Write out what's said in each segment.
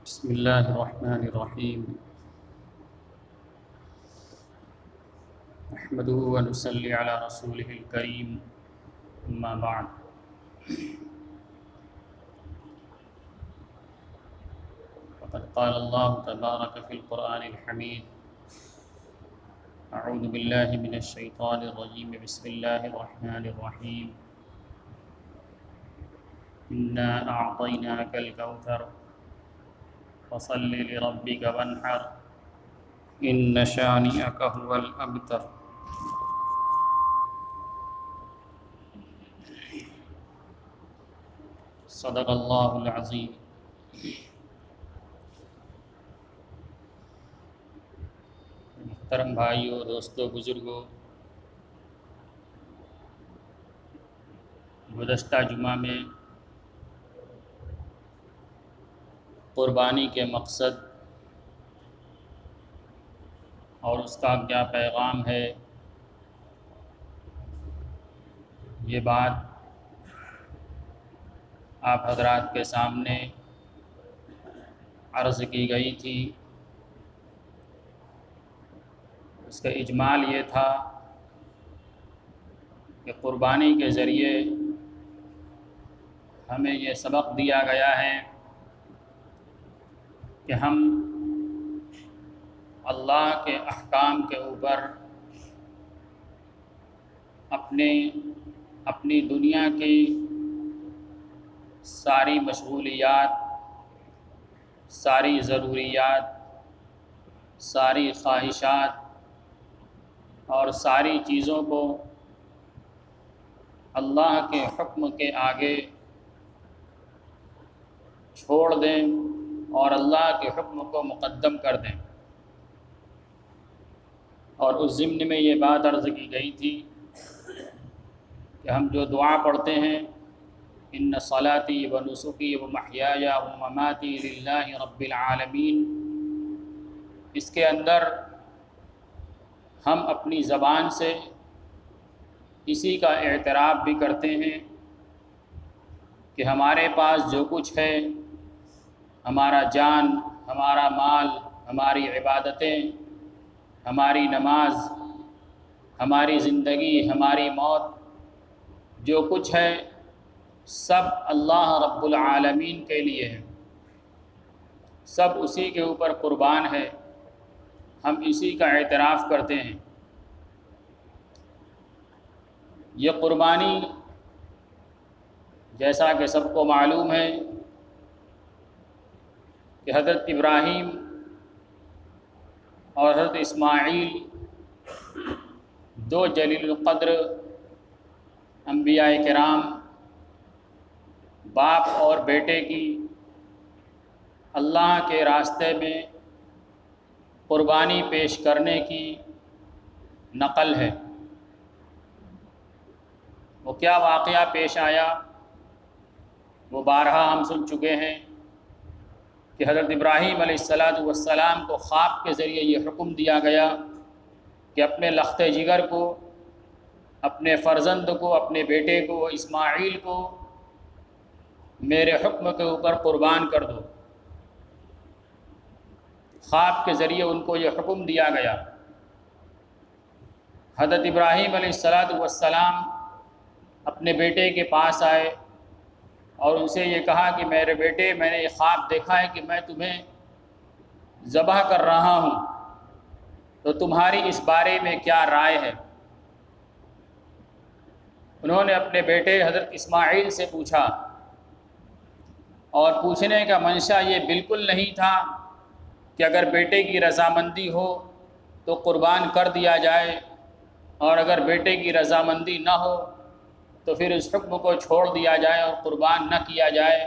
بسم اللہ الرحمن الرحیم نحمدہ ونصلی علی رسولہ الکریم اما بعد فقد قال اللہ تبارک فی القرآن الحمید اعوذ باللہ من الشیطان الرجیم بسم اللہ الرحمن الرحیم انا اعطیناک الکوثر فصل لربک وانحر ان شانئک هو الابتر۔ صدق اللہ العظیم۔ محترم بھائیوں، دوستوں، بزرگوں، گزشتہ جمعہ میں قربانی کے مقصد اور اس کا کیا پیغام ہے، یہ بات آپ حضرات کے سامنے عرض کی گئی تھی۔ اس کا اجمال یہ تھا کہ قربانی کے ذریعے ہمیں یہ سبق دیا گیا ہے کہ ہم اللہ کے احکام کے اوپر اپنی دنیا کی ساری مشغولیات، ساری ضروریات، ساری خواہشات اور ساری چیزوں کو اللہ کے حکم کے آگے چھوڑ دیں اور اللہ کے حکم کو مقدم کر دیں۔ اور اس ضمن میں یہ بات عرض کی گئی تھی کہ ہم جو دعا پڑھتے ہیں، ان صلاتی و نسکی و محیای و مماتی للہ رب العالمین، اس کے اندر ہم اپنی زبان سے اسی کا اعتراف بھی کرتے ہیں کہ ہمارے پاس جو کچھ ہے، ہمارا جان، ہمارا مال، ہماری عبادتیں، ہماری نماز، ہماری زندگی، ہماری موت، جو کچھ ہے سب اللہ رب العالمین کے لیے ہے، سب اسی کے اوپر قربان ہے، ہم اسی کا اعتراف کرتے ہیں۔ یہ قربانی جیسا کہ سب کو معلوم ہے کہ حضرت ابراہیم اور حضرت اسماعیل دو جلیل القدر انبیاء کرام، باپ اور بیٹے کی اللہ کے راستے میں قربانی پیش کرنے کی نقل ہے۔ وہ کیا واقعہ پیش آیا وہ بارہا ہم سن چکے ہیں کہ حضرت ابراہیم علیہ السلام کو خواب کے ذریعے یہ حکم دیا گیا کہ اپنے لخت جگر کو، اپنے فرزند کو، اپنے بیٹے کو اسماعیل کو میرے حکم کے اوپر قربان کر دو۔ خواب کے ذریعے ان کو یہ حکم دیا گیا۔ حضرت ابراہیم علیہ السلام اپنے بیٹے کے پاس آئے اور ان سے یہ کہا کہ میرے بیٹے، میں نے یہ خواب دیکھا ہے کہ میں تمہیں ذبح کر رہا ہوں، تو تمہاری اس بارے میں کیا رائے ہے؟ انہوں نے اپنے بیٹے حضرت اسماعیل سے پوچھا، اور پوچھنے کا منشا یہ بالکل نہیں تھا کہ اگر بیٹے کی رضامندی ہو تو قربان کر دیا جائے، اور اگر بیٹے کی رضامندی نہ ہو تو پھر اس حکم کو چھوڑ دیا جائے اور قربان نہ کیا جائے۔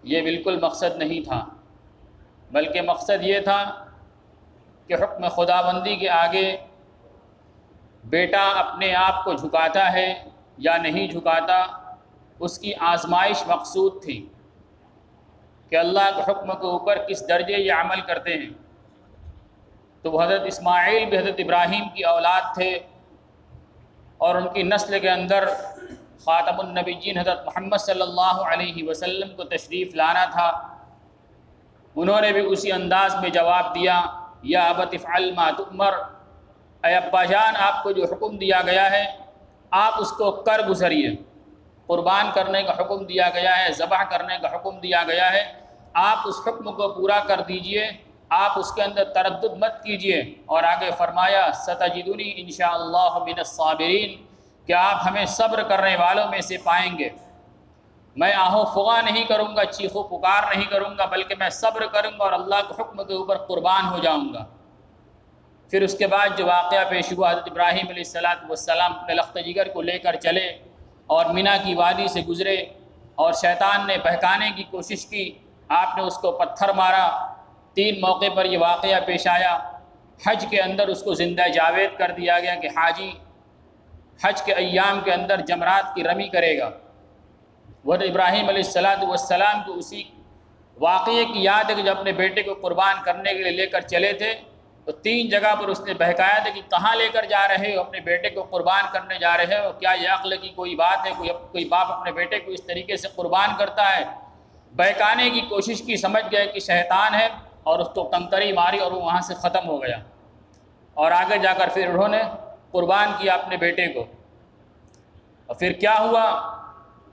یہ بالکل مقصد نہیں تھا، بلکہ مقصد یہ تھا کہ حکم خداوندی کے آگے بیٹا اپنے آپ کو جھکاتا ہے یا نہیں جھکاتا، اس کی آزمائش مقصود تھی کہ اللہ کے حکم کے اوپر کس درجے یہ عمل کرتے ہیں۔ تو وہ حضرت اسماعیل بھی حضرت ابراہیم کی اولاد تھے، اور ان کی نسل کے اندر خاتم النبیین حضرت محمد صلی اللہ علیہ وسلم کو تشریف لانا تھا۔ انہوں نے بھی اسی انداز میں جواب دیا، یا ابت افعل ما تؤمر، اے ابا جان آپ کو جو حکم دیا گیا ہے آپ اس کو کر گزریے، قربان کرنے کا حکم دیا گیا ہے، ذبح کرنے کا حکم دیا گیا ہے، آپ اس حکم کو پورا کر دیجئے، آپ اس کے اندر تردد مت کیجئے۔ اور آگے فرمایا ستجدنی انشاءاللہ من الصابرین، کہ آپ ہمیں صبر کرنے والوں میں سے پائیں گے۔ میں آہو فغاں نہیں کروں گا، چیخو پکار نہیں کروں گا، بلکہ میں صبر کروں گا اور اللہ کے حکم کے اوپر قربان ہو جاؤں گا۔ پھر اس کے بعد جو واقعہ پیش ہوا، حضرت ابراہیم علیہ السلام اپنے لخت جگر کو لے کر چلے اور مینا کی وادی سے گزرے، اور شیطان نے بہکانے کی کوشش کی، آپ نے اس کو پتھر مارا۔ 3 موقع پر یہ واقعہ پیش آیا۔ حج کے اندر اس کو زندہ جاوید کر دیا گیا کہ حاجی حج کے ایام کے اندر جمرات کی رمی کرے گا۔ وہ ابراہیم علیہ السلام کو اسی واقعے کی یاد ہے کہ جب اپنے بیٹے کو قربان کرنے کے لیے لے کر چلے تھے تو 3 جگہ پر اس نے بہکایا تھا کہ کہاں لے کر جا رہے ہو، اپنے بیٹے کو قربان کرنے جا رہے ہو، کیا یہ عقل کی کوئی بات ہے؟ کوئی باپ اپنے بیٹے کو اس طریقے سے قربان کرتا ہے؟ بہکانے کی کوشش کی، سمجھ گئے کہ شیطان ہے اور اس کو کنکری ماری اور وہ وہاں سے ختم ہو گیا۔ اور آگے جا کر پھر انہوں نے قربان کیا اپنے بیٹے کو۔ اور پھر کیا ہوا؟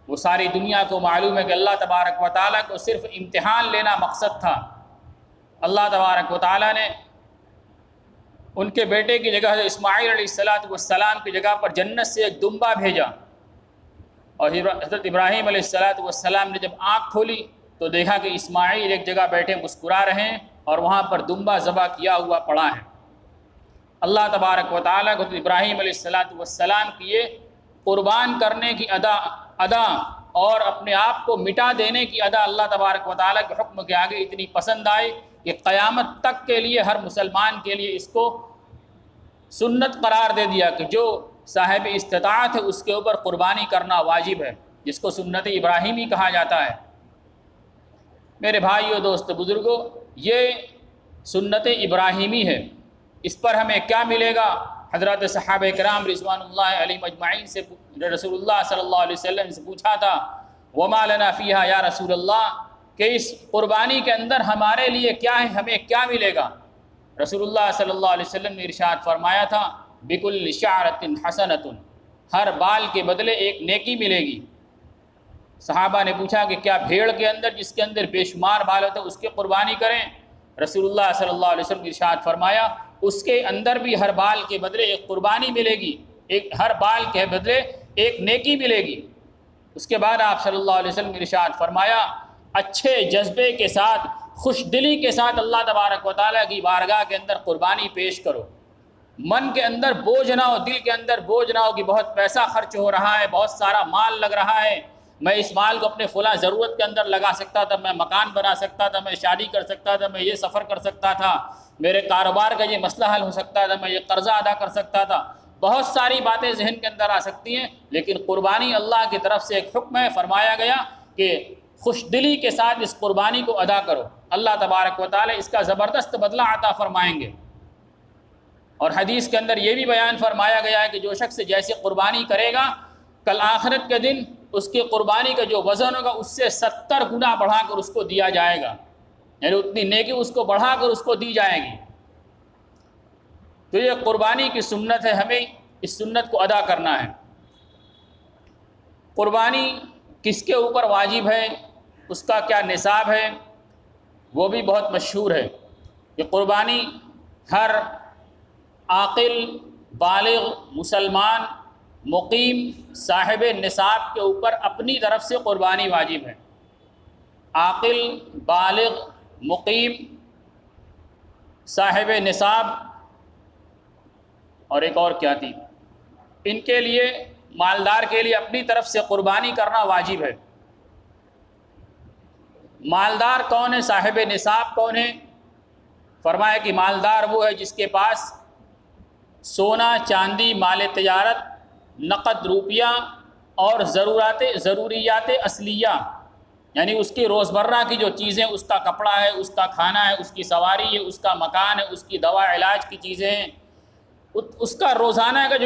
وہ ساری دنیا کو معلوم ہے کہ اللہ تبارک و تعالیٰ کو صرف امتحان لینا مقصد تھا۔ اللہ تبارک و تعالیٰ نے ان کے بیٹے کی جگہ اسماعیل علیہ السلام کی جگہ پر جنت سے ایک دمبا بھیجا، اور حضرت ابراہیم علیہ السلام نے جب آنکھ کھولی تو دیکھا کہ اسماعیل ایک جگہ بیٹھے مسکرا رہے ہیں اور وہاں پر دمبا ذبح کیا ہوا پڑا ہے۔ اللہ تبارک و تعالیٰ کو ابراہیم علیہ السلام کی یہ قربان کرنے کی ادا اور اپنے آپ کو مٹا دینے کی ادا اللہ تبارک و تعالیٰ کے حکم کے آگے اتنی پسند آئی کہ قیامت تک کے لیے ہر مسلمان کے لیے اس کو سنت قرار دے دیا کہ جو صاحب استطاعت ہے اس کے اوپر قربانی کرنا واجب ہے، جس کو سنت ابراہیمی کہا جاتا ہے۔ میرے بھائیو، دوست، بزرگوں، یہ سنت ابراہیمی ہے۔ اس پر ہمیں کیا ملے گا؟ حضرات صحابہ کرام رضوان اللہ علیہم اجمعین سے رسول اللہ صلی اللہ علیہ وسلم سے پوچھا تھا، وما لنا فیہا یا رسول اللہ، کہ اس قربانی کے اندر ہمارے لیے کیا ہے، ہمیں کیا ملے گا؟ رسول اللہ صلی اللہ علیہ وسلم نے ارشاد فرمایا تھا، بکل شعرۃ حسنۃ، ہر بال کے بدلے ایک نیکی ملے گی۔ صحابہ نے پوچھا کہ کیا بھیڑ کے اندر جس کے اندر بے شمار بال ہوتے ہیں اس کی قربانی کریں؟ رسول اللہ صلی اللہ علیہ وسلم نے ارشاد فرمایا، اس کے اندر بھی ہر بال کے بدلے ایک قربانی ملے گی، ہر بال کے بدلے ایک نیکی ملے گی۔ اس کے بعد آپ صلی اللہ علیہ وسلم نے ارشاد فرمایا، اچھے جذبے کے ساتھ، خوش دلی کے ساتھ اللہ تبارک و تعالیٰ کی بارگاہ کے اندر قربانی پیش کرو۔ من کے اندر بوجھ نہ ہو، دل کے اندر بوجھ نہ ہو کہ بہت پیسہ خرچ ہو رہا ہے، بہت سارا مال لگ رہا ہے، میں اس مال کو اپنے فلاں ضرورت کے اندر لگا سکتا تھا، میں مکان بنا سکتا تھا، میں شادی کر سکتا تھا، میں یہ سفر کر سکتا تھا، میرے کاروبار کا یہ مسئلہ حل ہو سکتا تھا، میں یہ قرضہ ادا کر سکتا تھا۔ بہت ساری باتیں ذہن کے اندر آ سکتی ہیں، لیکن قربانی اللہ کی طرف سے ایک حکم ہے، فرمایا گیا کہ خوش دلی کے ساتھ اس قربانی کو ادا کرو، اللہ تبارک و تعالی اس کا زبردست بدلہ عطا فرمائیں گے۔ اور حدیث کے اندر یہ بھی بیان فرمایا گیا ہے کہ جو شخص جیسے قربانی کرے گا، کل آخرت کے دن اس کی قربانی کا جو وزن ہوگا اس سے 70 گنا بڑھا کر اس کو دیا جائے گا، یعنی اتنی نیکی اس کو بڑھا کر اس کو دی جائے گی۔ تو یہ قربانی کی سنت ہے، ہمیں اس سنت کو ادا کرنا ہے۔ قربانی کس کے اوپر واجب ہے، اس کا کیا نصاب ہے، وہ بھی بہت مشہور ہے۔ کہ قربانی ہر عاقل، بالغ، مسلمان، مقیم، صاحب نصاب کے اوپر اپنی طرف سے قربانی واجب ہے۔ عاقل، بالغ، مقیم، صاحب نصاب اور ایک اور کیا تھی، ان کے لیے، مالدار کے لیے اپنی طرف سے قربانی کرنا واجب ہے۔ مالدار کون ہے، صاحب نصاب کون ہے؟ فرمایا کہ مالدار وہ ہے جس کے پاس سونا، چاندی، مال تجارت، نقد روپیہ اور ضروریات اصلیہ، یعنی اس کی روزمرہ کی جو چیزیں، اس کا کپڑا ہے، اس کا کھانا ہے، اس کی سواری ہے، اس کا مکان ہے، اس کی دوا علاج کی چیزیں ہیں، اس کا روزانہ کی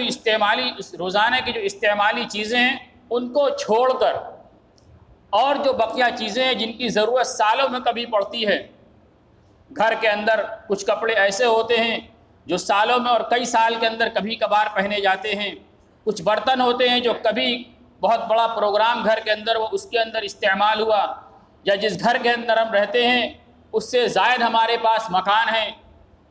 جو استعمالی چیزیں ہیں ان کو چھوڑ کر، اور جو بقیہ چیزیں ہیں جن کی ضرورت سالوں میں کبھی پڑتی ہے، گھر کے اندر کچھ کپڑے ایسے ہوتے ہیں جو سالوں میں اور کئی سال کے اندر کبھی کبھار پہنے جاتے ہیں، کچھ برتن ہوتے ہیں جو کبھی بہت بڑا پروگرام گھر کے اندر وہ اس کے اندر استعمال ہوا، یا جس گھر کے اندر ہم رہتے ہیں اس سے زائد ہمارے پاس مکان ہے،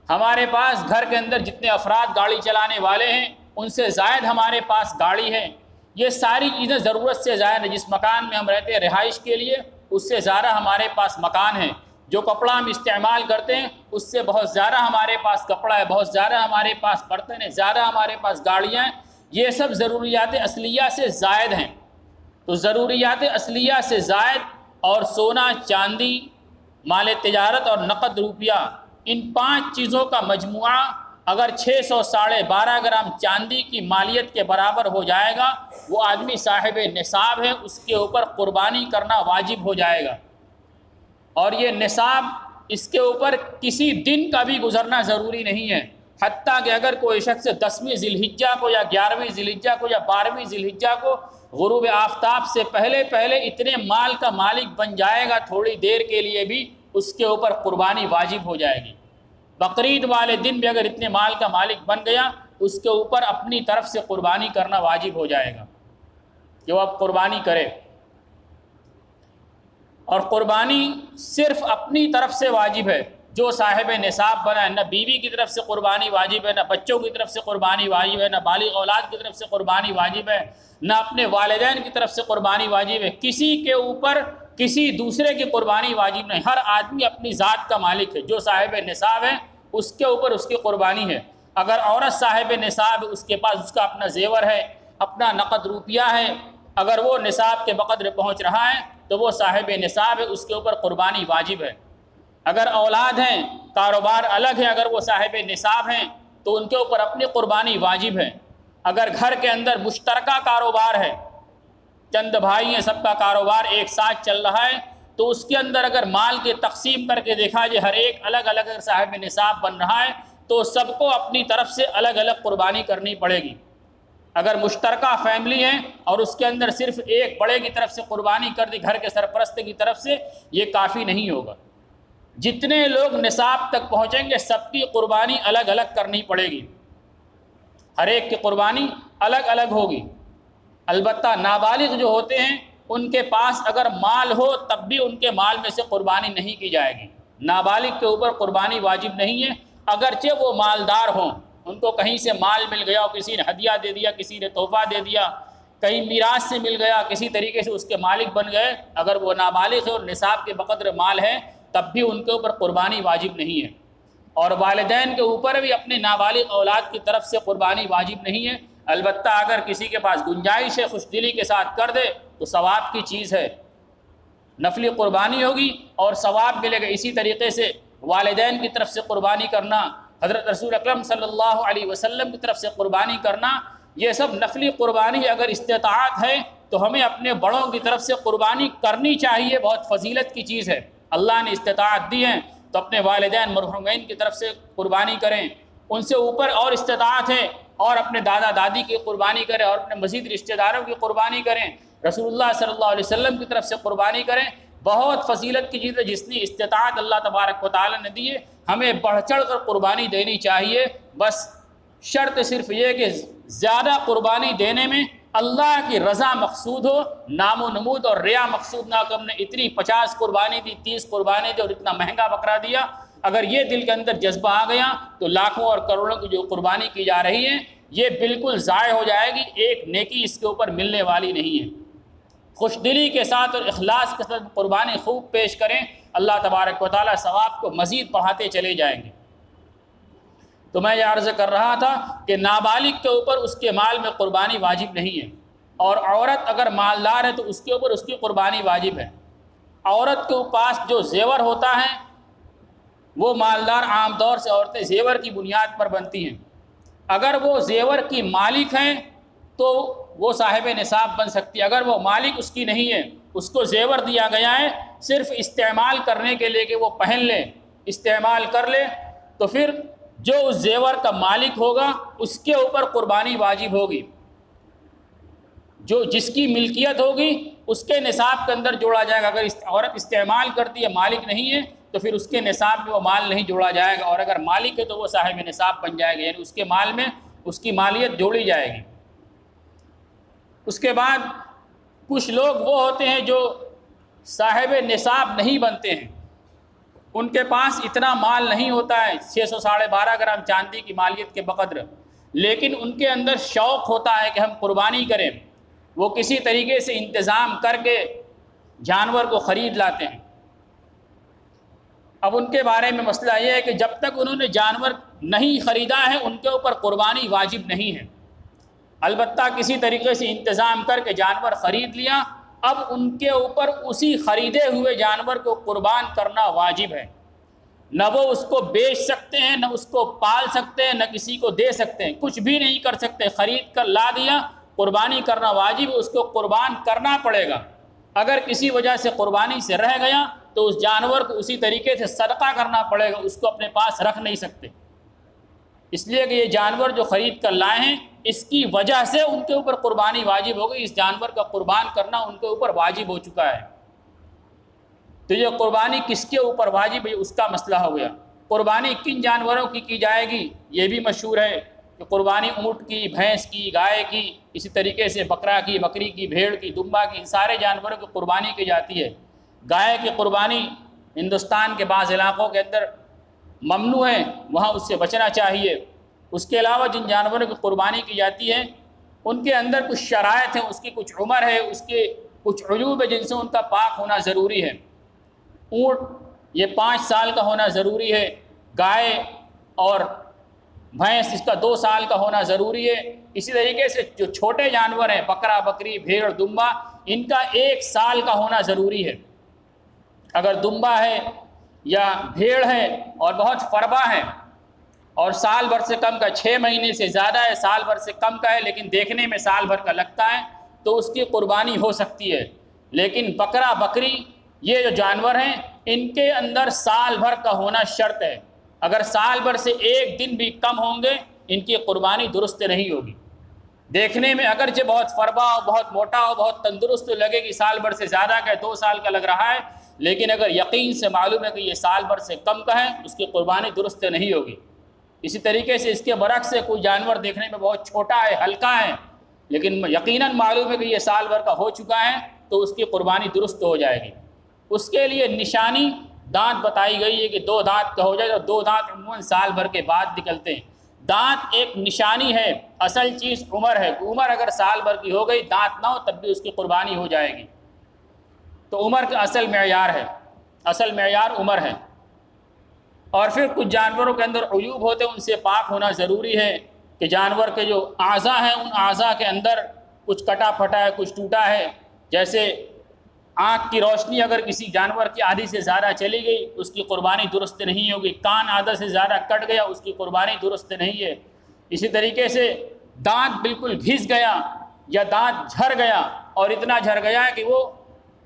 ہمارے پاس گھر کے اندر جتنے افراد گاڑی چلانے والے ہیں ان سے زائد ہمارے پاس گاڑی ہے، یہ ساری چیزیں ضرورت سے زائد ہیں۔ جس مکان میں ہم رہتے ہیں رہائش کے لیے اس سے زیادہ ہمارے پاس مکان ہے، جو کپڑا ہم استعمال کرتے ہیں اس سے بہت زیادہ ہمارے پاس کپڑا ہے، بہت زیادہ ہمارے پاس برتن ہے، زیادہ ہمارے پاس گاڑیاں ہیں، یہ سب ضروریات اصلیہ سے زائد ہیں۔ تو ضروریات اصلیہ سے زائد اور سونا چاندی، مال تجارت اور نقد روپیہ، ان 5 چیزوں کا مجموعہ اگر 612.5 گرام چاندی کی مالیت کے برابر ہو جائے گا، وہ آدمی صاحب نصاب ہے، اس کے اوپر قربانی کرنا واجب ہو جائے گا۔ اور یہ نصاب اس کے اوپر کسی دن کا بھی گزرنا ضروری نہیں ہے، حتیٰ کہ اگر کوئی شخص 10ویں ذی الحجہ کو یا 11ویں ذی الحجہ کو یا 12ویں ذی الحجہ کو غروب آفتاب سے پہلے اتنے مال کا مالک بن جائے گا، تھوڑی دیر کے لیے بھی اس کے اوپر قربانی واجب ہو جائے گی۔ بقرعید والے دن بھی اگر اتنے مال کا مالک بن گیا، اس کے اوپر اپنی طرف سے قربانی کرنا واجب ہو جائے گا کہ وہ اب قربانی کرے۔ اور قربانی صرف اپنی طرف سے واجب ہے، جو صاحب نصاب بنا ہے، نہ بیوی کی طرف سے قربانی واجب ہے، نہ بچوں کی طرف سے قربانی واجب ہے، نہ بالغ اولاد کی طرف سے قربانی واجب ہے، نہ اپنے والدین کی طرف سے قربانی واجب ہے، کسی کے اوپر کسی دوسرے کی قربانی واجب نہیں۔ ہر آدمی اپنی ذات کا مالک ہے، جو صاحب نصاب ہے اس کے اوپر اس کی قربانی ہے۔ اگر عورت صاحب نصاب ہے، اس کے پاس اس کا اپنا زیور ہے، اپنا نقد روپیہ ہے، اگر وہ نصاب کے بقدر پہنچ رہا ہے تو وہ صاحب نصاب ہے، اس کے اوپر قربانی واجب ہے۔ اگر اولاد ہیں، کاروبار الگ ہے، اگر وہ صاحب نصاب ہیں تو ان کے اوپر اپنی قربانی واجب ہے۔ اگر گھر کے اندر مشترکہ کاروبار ہے، چند بھائی ہیں، سب کا کاروبار ایک ساتھ چل رہا ہے، تو اس کے اندر اگر مال کی تقسیم کر کے دیکھا جائے ہر ایک الگ الگ اگر صاحب نصاب بن رہا ہے تو سب کو اپنی طرف سے الگ الگ قربانی کرنی پڑے گی۔ اگر مشترکہ فیملی ہے اور اس کے اندر صرف ایک بڑے کی طرف سے قربانی کر دی، گھر کے سرپرست کی طرف سے، یہ کافی نہیں ہوگا۔ جتنے لوگ نصاب تک پہنچیں گے سب کی قربانی الگ الگ کرنی پڑے گی، ہر ایک کی قربانی الگ الگ ہوگی۔ البتہ نابالغ جو ہوتے ہیں ان کے پاس اگر مال ہو تب بھی ان کے مال میں سے قربانی نہیں کی جائے گی۔ نابالغ کے اوپر قربانی واجب نہیں ہے، اگرچہ وہ مالدار ہوں، ان کو کہیں سے مال مل گیا، کسی نے ہدیہ دے دیا، کسی نے تحفہ دے دیا، کہیں میراث سے مل گیا، کسی طریقے سے اس کے مالک بن گئے، اگر وہ نابالغ ہے اور نصاب کے بقدر مال ہے تب بھی ان کے اوپر قربانی واجب نہیں ہے۔ اور والدین کے اوپر بھی اپنے نابالغ اولاد کی طرف سے قربانی واجب نہیں ہے، البتہ اگر کسی کے پاس گنجائش ہے خوش دلی کے ساتھ کر دے تو ثواب کی چیز ہے، نفلی قربانی ہوگی اور ثواب ملے گا۔ اسی طریقے سے والدین کی طرف سے قربانی کرنا، حضرت رسول اکرم صلی اللہ علیہ وسلم کی طرف سے قربانی کرنا، یہ سب نفلی قربانی۔ اگر استطاعت ہے تو ہمیں اپنے بڑوں کی طرف سے قربانی کرنی چاہیے، بہت فضیلت کی چیز ہے، اللہ نے استطاعت دی ہے تو اپنے والدین مرحومین کی طرف سے قربانی کریں، ان سے اوپر اور استطاعت ہے اور اپنے دادا دادی کی قربانی کریں اور اپنے مزید رشتہ داروں کی قربانی کریں، رسول اللہ صلی اللہ علیہ وسلم کی طرف سے قربانی کریں، بہت فضیلت کی چیز ہے۔ جس نے استطاعت اللہ تبارک و تعالی نے دی ہے ہمیں بڑھ چڑھ کر قربانی دینی چاہیے، بس شرط صرف یہ کہ زیادہ قربانی دینے میں اللہ کی رضا مقصود ہو، نام و نمود اور ریا مقصود نہ کہ ہم نے اتنی 50 قربانی دی، 30 قربانی دی اور اتنا مہنگا بکرا دیا۔ اگر یہ دل کے اندر جذبہ آ گیا تو لاکھوں اور کروڑوں کی جو قربانی کی جا رہی ہے یہ بالکل ضائع ہو جائے گی، ایک نیکی اس کے اوپر ملنے والی نہیں ہے۔ خوش دلی کے ساتھ اور اخلاص کے ساتھ قربانی خوب پیش کریں، اللہ تبارک و تعالیٰ ثواب کو مزید بڑھاتے چلے جائیں گے۔ تو میں یہ عرض کر رہا تھا کہ نابالغ کے اوپر اس کے مال میں قربانی واجب نہیں ہے، اور عورت اگر مالدار ہے تو اس کے اوپر اس کی قربانی واجب ہے۔ عورت کے پاس جو زیور ہوتا ہے وہ مالدار عام طور سے عورتیں زیور کی بنیاد پر بنتی ہیں، اگر وہ زیور کی مالک ہیں تو وہ صاحب نصاب بن سکتی ہے، اگر وہ مالک اس کی نہیں ہے، اس کو زیور دیا گیا ہے صرف استعمال کرنے کے لیے کہ وہ پہن لے، استعمال کر لے، تو پھر جو اس زیور کا مالک ہوگا اس کے اوپر قربانی واجب ہوگی، جو جس کی ملکیت ہوگی اس کے نصاب کے اندر جوڑا جائے گا۔ اگر عورت استعمال کرتی ہے مالک نہیں ہے تو پھر اس کے نصاب میں وہ مال نہیں جوڑا جائے گا، اور اگر مالک ہے تو وہ صاحب نصاب بن جائے گا، یعنی اس کے مال میں اس کی مالیت جوڑی جائے گی۔ اس کے بعد کچھ لوگ وہ ہوتے ہیں جو صاحب نصاب نہیں بنتے ہیں، ان کے پاس اتنا مال نہیں ہوتا ہے 600 ساڑھے 12 گرام چاندی کی مالیت کے بقدر، لیکن ان کے اندر شوق ہوتا ہے کہ ہم قربانی کریں، وہ کسی طریقے سے انتظام کر کے جانور کو خرید لاتے ہیں۔ اب ان کے بارے میں مسئلہ یہ ہے کہ جب تک انہوں نے جانور نہیں خریدا ہے ان کے اوپر قربانی واجب نہیں ہے، البتہ کسی طریقے سے انتظام کر کے جانور خرید لیا، اب ان کے اوپر اسی خریدے ہوئے جانور کو قربان کرنا واجب ہے، نہ وہ اس کو بیچ سکتے ہیں، نہ اس کو پال سکتے ہیں، نہ کسی کو دے سکتے ہیں، کچھ بھی نہیں کر سکتے، خرید کر لا دیا، قربانی کرنا واجب، اس کو قربان کرنا پڑے گا۔ اگر کسی وجہ سے قربانی سے رہ گیا تو اس جانور کو اسی طریقے سے صدقہ کرنا پڑے گا، اس کو اپنے پاس رکھ نہیں سکتے، اس لیے کہ یہ جانور جو خرید کر لائے ہیں اس کی وجہ سے ان کے اوپر قربانی واجب ہو گئی، اس جانور کا قربان کرنا ان کے اوپر واجب ہو چکا ہے۔ تو یہ قربانی کس کے اوپر واجب ہے اس کا مسئلہ ہو گیا۔ قربانی کن جانوروں کی جائے گی یہ بھی مشہور ہے کہ قربانی اونٹ کی، بھینس کی، گائے کی، اسی طریقے سے بکرا کی، بکری کی، بھیڑ کی، دمبا کی، ان سارے جانوروں کی قربانی کی جاتی ہے۔ گائے کی قربانی ہندوستان کے بعض علاقوں کے اندر ممنوع ہے، وہاں اس سے بچنا چاہیے۔ اس کے علاوہ جن جانوروں کی قربانی کی جاتی ہے ان کے اندر کچھ شرائط ہیں، اس کی کچھ عمر ہے، اس کے کچھ عیوب ہے جن سے ان کا پاک ہونا ضروری ہے۔ اونٹ یہ 5 سال کا ہونا ضروری ہے، گائے اور بھینس اس کا 2 سال کا ہونا ضروری ہے۔ اسی طریقے سے جو چھوٹے جانور ہیں بکرا، بکری، بھیڑ، دمبا، ان کا 1 سال کا ہونا ضروری ہے۔ اگر دمبا ہے یا بھیڑ ہے اور بہت فربا ہے اور سال بھر سے کم کا 6 مہینے سے زیادہ ہے، سال بھر سے کم کا ہے لیکن دیکھنے میں سال بھر کا لگتا ہے تو اس کی قربانی ہو سکتی ہے۔ لیکن بکرا، بکری یہ جو جانور ہیں ان کے اندر سال بھر کا ہونا شرط ہے، اگر سال بھر سے 1 دن بھی کم ہوں گے ان کی قربانی درست نہیں ہوگی۔ دیکھنے میں اگرچہ بہت فربا ہو، بہت موٹا ہو، بہت تندرست لگے کہ سال بھر سے زیادہ کا ہے، 2 سال کا لگ رہا ہے، لیکن اگر یقین سے معلوم ہے کہ یہ سال بھر سے کم کا ہے اس کی قربانی درست نہیں ہوگی۔ اسی طریقے سے اس کے برعکس سے کوئی جانور دیکھنے میں بہت چھوٹا ہے، ہلکا ہے، لیکن یقیناً معلوم ہے کہ یہ سال بھر کا ہو چکا ہے تو اس کی قربانی درست ہو جائے گی۔ اس کے لیے نشانی دانت بتائی گئی ہے کہ 2 دانت کا ہو جائے، اور 2 دانت عموماً سال بھر کے بعد نکلتے ہیں۔ دانت ایک نشانی ہے، اصل چیز عمر ہے، عمر اگر سال بھر کی ہو گئی دانت نہ ہو تب بھی اس کی قربانی ہو جائے گی۔ تو عمر کا اصل معیار ہے، اصل معیار عمر ہے۔ اور پھر کچھ جانوروں کے اندر عیوب ہوتے ہیں، ان سے پاک ہونا ضروری ہے کہ جانور کے جو اعضاء ہیں ان اعضاء کے اندر کچھ کٹا پھٹا ہے، کچھ ٹوٹا ہے، جیسے آنکھ کی روشنی اگر کسی جانور کی آدھی سے زیادہ چلی گئی اس کی قربانی درست نہیں ہوگی، کان آدھا سے زیادہ کٹ گیا اس کی قربانی درست نہیں ہے۔ اسی طریقے سے دانت بالکل گھس گیا یا دانت جھڑ گیا اور اتنا جھڑ گیا ہے کہ وہ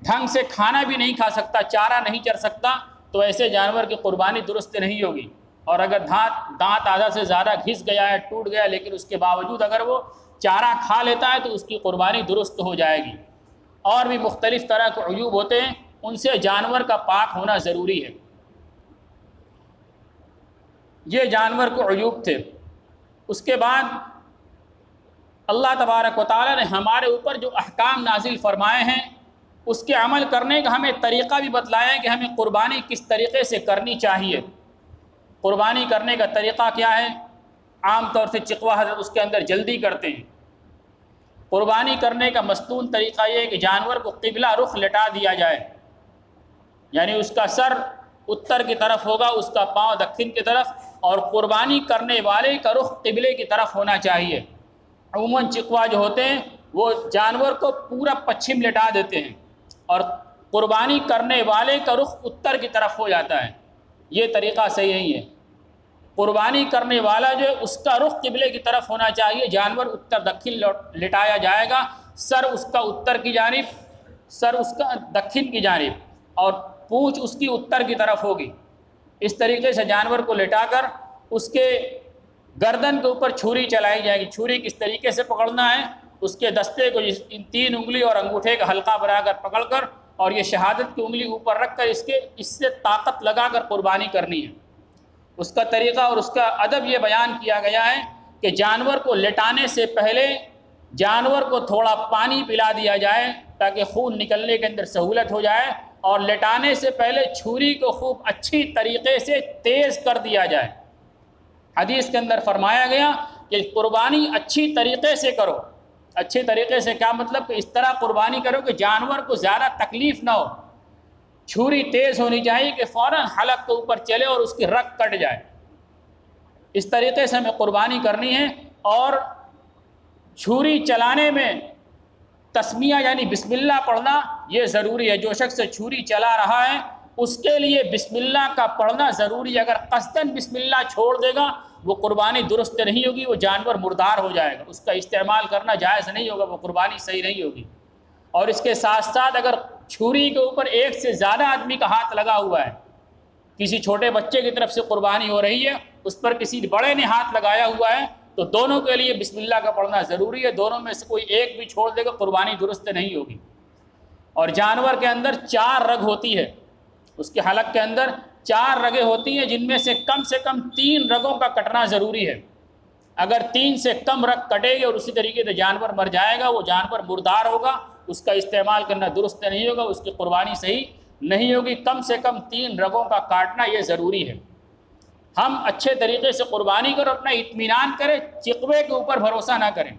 ڈھنگ سے کھانا بھی نہیں کھا سکتا، چارہ نہیں چر سکتا، تو ایسے جانور کی قربانی درست نہیں ہوگی۔ اور اگر دانت آدھا سے زیادہ گھس گیا ہے، ٹوٹ گیا، لیکن اس کے باوجود اگر وہ چارہ کھا لیتا ہے تو اس کی قربانی درست ہو جائے گی۔ اور بھی مختلف طرح کے عیوب ہوتے ہیں، ان سے جانور کا پاک ہونا ضروری ہے۔ یہ جانور کو عیوب تھے۔ اس کے بعد اللہ تبارک و تعالی نے ہمارے اوپر جو احکام نازل فرمائے ہیں اس کے عمل کرنے کا ہمیں طریقہ بھی بتلایا ہے کہ ہمیں قربانی کس طریقے سے کرنی چاہیے۔ قربانی کرنے کا طریقہ کیا ہے؟ عام طور سے چقوا حضرت اس کے اندر جلدی کرتے ہیں۔ قربانی کرنے کا مستون طریقہ یہ ہے کہ جانور کو قبلہ رخ لٹا دیا جائے، یعنی اس کا سر اتر کی طرف ہوگا، اس کا پاؤں دکن کی طرف، اور قربانی کرنے والے کا رخ قبلے کی طرف ہونا چاہیے۔ عموماً چقوا جو ہوتے ہیں وہ جانور کو پورا پچھم لٹا دیتے ہیں اور قربانی کرنے والے کا رخ اتر کی طرف ہو جاتا ہے، یہ طریقہ صحیح نہیں ہے۔ قربانی کرنے والا جو ہے اس کا رخ قبلے کی طرف ہونا چاہیے، جانور اتر دکن لٹایا جائے گا، سر اس کا اتر کی جانب، سر اس کا دکن کی جانب، اور پونچھ اس کی اتر کی طرف ہوگی۔ اس طریقے سے جانور کو لٹا کر اس کے گردن کے اوپر چھری چلائی جائے گی۔ چھری کس طریقے سے پکڑنا ہے؟ اس کے دستے کو ان 3 انگلی اور انگوٹھے کا حلقہ بنا کر پکڑ کر اور یہ شہادت کی انگلی اوپر رکھ کر اس سے طاقت لگا کر قربانی کرنی ہے۔ اس کا طریقہ اور اس کا ادب یہ بیان کیا گیا ہے کہ جانور کو لٹانے سے پہلے جانور کو تھوڑا پانی پلا دیا جائے تاکہ خون نکلنے کے اندر سہولت ہو جائے، اور لٹانے سے پہلے چھری کو خوب اچھی طریقے سے تیز کر دیا جائے۔ حدیث کے اندر فرمایا گیا کہ قربانی اچھی طریقے سے کرو۔ اچھے طریقے سے کیا مطلب؟ کہ اس طرح قربانی کرو کہ جانور کو زیادہ تکلیف نہ ہو، چھری تیز ہونی چاہیے کہ فوراً حلق کے اوپر چلے اور اس کی رگ کٹ جائے۔ اس طریقے سے ہمیں قربانی کرنی ہے، اور چھری چلانے میں تسمیہ یعنی بسم اللہ پڑھنا یہ ضروری ہے۔ جو شخص چھری چلا رہا ہے اس کے لیے بسم اللہ کا پڑھنا ضروری ہے۔ اگر قصداً بسم اللہ چھوڑ دے گا وہ قربانی درست نہیں ہوگی، وہ جانور مردار ہو جائے گا، اس کا استعمال کرنا جائز نہیں ہوگا، وہ قربانی صحیح نہیں ہوگی۔ اور اس کے ساتھ ساتھ اگر چھری کے اوپر ایک سے زیادہ آدمی کا ہاتھ لگا ہوا ہے، کسی چھوٹے بچے کی طرف سے قربانی ہو رہی ہے، اس پر کسی بڑے نے ہاتھ لگایا ہوا ہے، تو دونوں کے لیے بسم اللہ کا پڑھنا ضروری ہے۔ دونوں میں سے کوئی ایک بھی چھوڑ دے گا قربانی درست نہیں ہوگی۔ اور جانور کے اندر 4 رگ ہوتی ہے، اس کے حلق کے اندر 4 رگیں ہوتی ہیں، جن میں سے کم 3 رگوں کا کٹنا ضروری ہے۔ اگر 3 سے کم رگ کٹے گی اور اسی طریقے سے جانور مر جائے گا، وہ جانور مردار ہوگا، اس کا استعمال کرنا درست نہیں ہوگا، اس کی قربانی صحیح نہیں ہوگی۔ کم سے کم 3 رگوں کا کاٹنا یہ ضروری ہے۔ ہم اچھے طریقے سے قربانی کریں، اپنا اطمینان کریں، چقوے کے اوپر بھروسہ نہ کریں،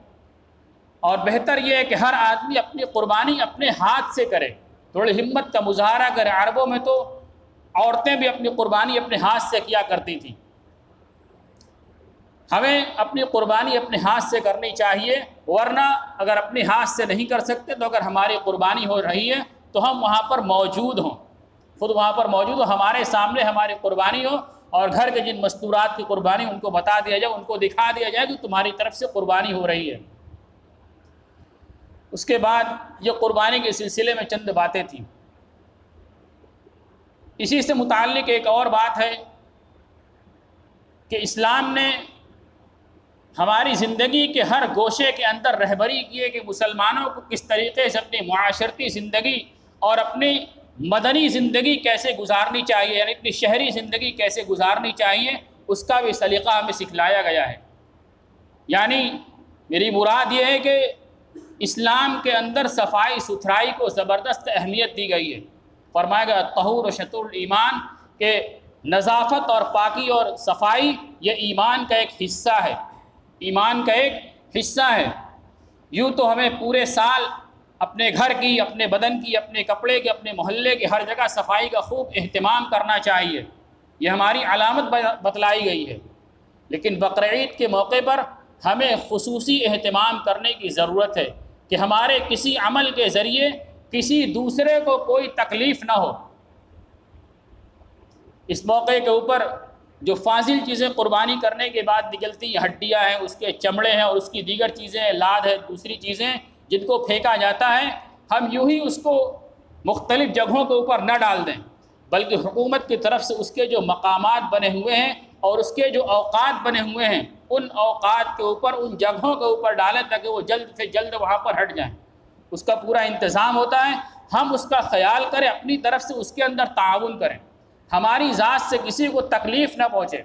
اور بہتر یہ ہے کہ ہر آدمی اپنی قربانی اپنے ہاتھ سے کرے، تھوڑی ہمت کا مظاہرہ کرے۔ عربوں میں تو عورتیں بھی اپنی قربانی اپنے ہاتھ سے کیا کرتی تھیں۔ ہمیں اپنی قربانی اپنے ہاتھ سے کرنی چاہیے، ورنہ اگر اپنے ہاتھ سے نہیں کر سکتے تو اگر ہماری قربانی ہو رہی ہے تو ہم وہاں پر موجود ہوں، خود وہاں پر موجود ہوں، ہمارے سامنے ہماری قربانی ہو، اور گھر کے جن مستورات کی قربانی ان کو بتا دیا جائے، ان کو دکھا دیا جائے کہ تمہاری طرف سے قربانی ہو رہی ہے۔ اس کے بعد یہ قربانی کے سلسلے میں چند باتیں تھیں۔ اسی سے متعلق ایک اور بات ہے کہ اسلام نے ہماری زندگی کے ہر گوشے کے اندر رہبری کی ہے کہ مسلمانوں کو کس طریقے سے اپنی معاشرتی زندگی اور اپنی مدنی زندگی کیسے گزارنی چاہیے، یعنی اپنی شہری زندگی کیسے گزارنی چاہیے، اس کا بھی سلیقہ ہمیں سکھلایا گیا ہے۔ یعنی میری مراد یہ ہے کہ اسلام کے اندر صفائی ستھرائی کو زبردست اہمیت دی گئی ہے۔ فرمایا گیا طہور و شطر الایمان، کہ نظافت اور پاکی اور صفائی یہ ایمان کا ایک حصہ ہے، ایمان کا ایک حصہ ہے۔ یوں تو ہمیں پورے سال اپنے گھر کی، اپنے بدن کی، اپنے کپڑے کی، اپنے محلے کی ہر جگہ صفائی کا خوب اہتمام کرنا چاہیے، یہ ہماری علامت بتلائی گئی ہے۔ لیکن بقرعید کے موقع پر ہمیں خصوصی اہتمام کرنے کی ضرورت ہے کہ ہمارے کسی عمل کے ذریعے کسی دوسرے کو کوئی تکلیف نہ ہو۔ اس موقع کے اوپر جو فاضل چیزیں قربانی کرنے کے بعد نکلتی ہیں، ہڈیاں ہیں، اس کے چمڑے ہیں اور اس کی دیگر چیزیں، لاد ہے، دوسری چیزیں جن کو پھینکا جاتا ہے، ہم یوں ہی اس کو مختلف جگہوں کے اوپر نہ ڈال دیں، بلکہ حکومت کی طرف سے اس کے جو مقامات بنے ہوئے ہیں اور اس کے جو اوقات بنے ہوئے ہیں، ان اوقات کے اوپر، ان جگہوں کے اوپر ڈالیں تاکہ وہ جلد سے جلد وہاں پر ہٹ جائیں۔ اس کا پورا انتظام ہوتا ہے، ہم اس کا خیال کریں، اپنی طرف سے اس کے اندر تعاون کریں، ہماری ذات سے کسی کو تکلیف نہ پہنچے۔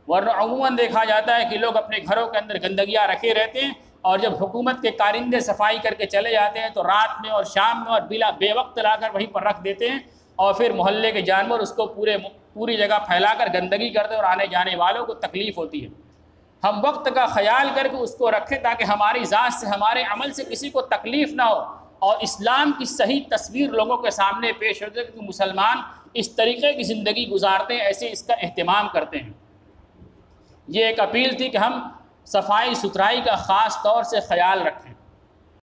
ورنہ عموماً دیکھا جاتا ہے کہ لوگ اپنے گھروں کے اندر گندگیاں رکھے رہتے ہیں، اور جب حکومت کے کارندے صفائی کر کے چلے جاتے ہیں تو رات میں اور شام میں اور بے وقت لا کر وہیں پر رکھ دیتے ہیں، اور پھر محلے کے جانور اس کو پوری جگہ پھیلا کر گندگی کرتے ہیں اور آنے جانے والوں کو تکلیف ہوتی ہے۔ ہم وقت کا خیال کر کے اس کو رکھیں تاکہ ہماری ذات سے، ہمارے عمل سے کسی کو تکلیف نہ ہو، اور اسلام کی صحیح تصویر لوگوں کے سامنے پیش ہوتی ہے کہ مسلمان اس طریقے کی زندگی گزارتے ہیں، ایسے اس کا اہتمام کرتے ہیں۔ یہ ایک اپیل تھی کہ ہم صفائی ستھرائی کا خاص طور سے خیال رکھیں۔